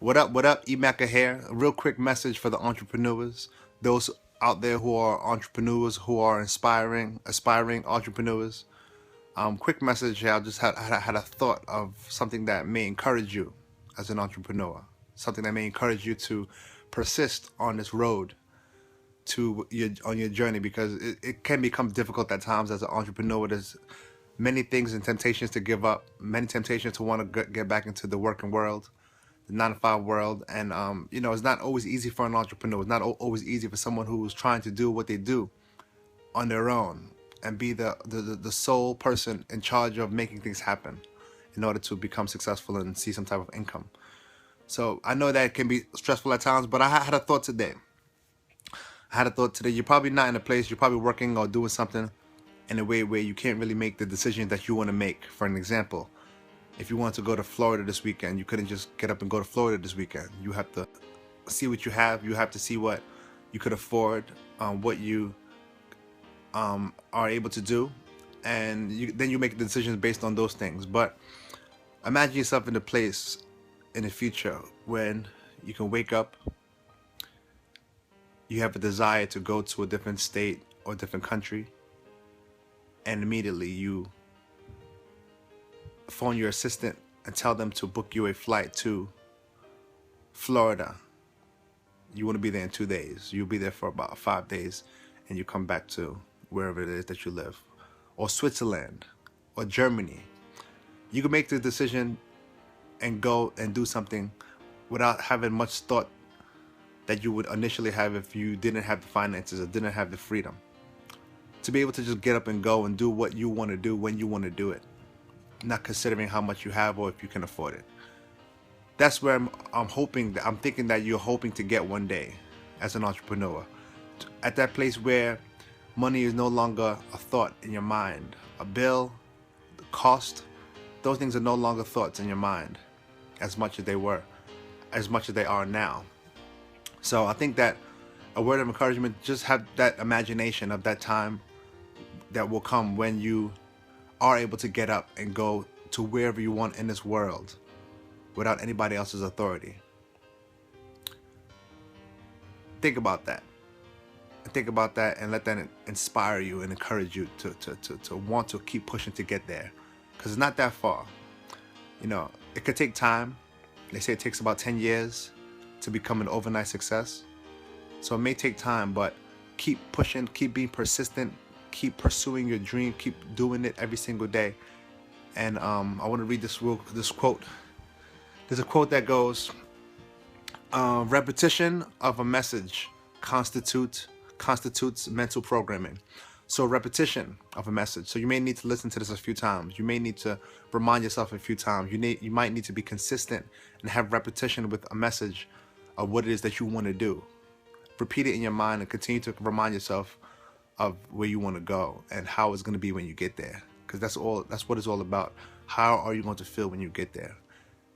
What up, what up? Emeka here. A real quick message for the entrepreneurs, those out there who are entrepreneurs, who are aspiring entrepreneurs. Quick message here. I just had a thought of something that may encourage you as an entrepreneur, something that may encourage you to persist on this road on your journey, because it can become difficult at times as an entrepreneur. There's many things and temptations to give up, many temptations to want to get back into the working world, the 9 to 5 world, and it's not always easy for an entrepreneur. It's not always easy for someone who's trying to do what they do on their own and be the sole person in charge of making things happen in order to become successful and see some type of income. So I know that it can be stressful at times, but I had a thought today. You're probably not in a place, you're probably working or doing something in a way where you can't really make the decision that you want to make. For an example, if you want to go to Florida this weekend, you couldn't just get up and go to Florida this weekend. You have to see what you have. You have to see what you could afford, what you are able to do, and then you make decisions based on those things. But imagine yourself in a place in the future when you can wake up, you have a desire to go to a different state or different country, and immediately you phone your assistant and tell them to book you a flight to Florida. You want to be there in 2 days. You'll be there for about 5 days, and you come back to wherever it is that you live, or Switzerland, or Germany. You can make the decision and go and do something without having much thought that you would initially have if you didn't have the finances or didn't have the freedom to be able to just get up and go and do what you want to do when you want to do it, not considering how much you have or if you can afford it. That's where I'm thinking that you're hoping to get one day as an entrepreneur, at that place where money is no longer a thought in your mind. A bill, the cost, those things are no longer thoughts in your mind as much as they are now. So I think that a word of encouragement, just have that imagination of that time that will come when you are able to get up and go to wherever you want in this world without anybody else's authority. Think about that. And let that inspire you and encourage you to want to keep pushing to get there, because it's not that far. It could take time. They say it takes about 10 years to become an overnight success. So it may take time, but keep pushing, keep being persistent, keep pursuing your dream, keep doing it every single day. And I want to read this quote. There's a quote that goes, repetition of a message constitutes mental programming. So repetition of a message. So you may need to listen to this a few times. You may need to remind yourself a few times. You might need to be consistent and have repetition with a message of what it is that you want to do. Repeat it in your mind and continue to remind yourself of where you want to go and how it's going to be when you get there. Because that's what it's all about. How are you going to feel when you get there?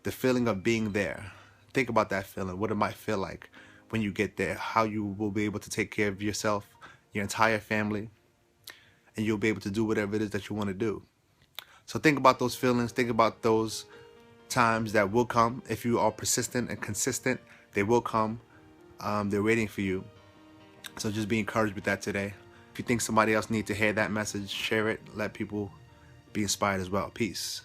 The feeling of being there. Think about that feeling, what it might feel like when you get there, how you will be able to take care of yourself, your entire family, and you'll be able to do whatever it is that you want to do. So think about those feelings, think about those times that will come. If you are persistent and consistent, they will come. They're waiting for you. So just be encouraged with that today. If you think somebody else needs to hear that message, share it. Let people be inspired as well. Peace.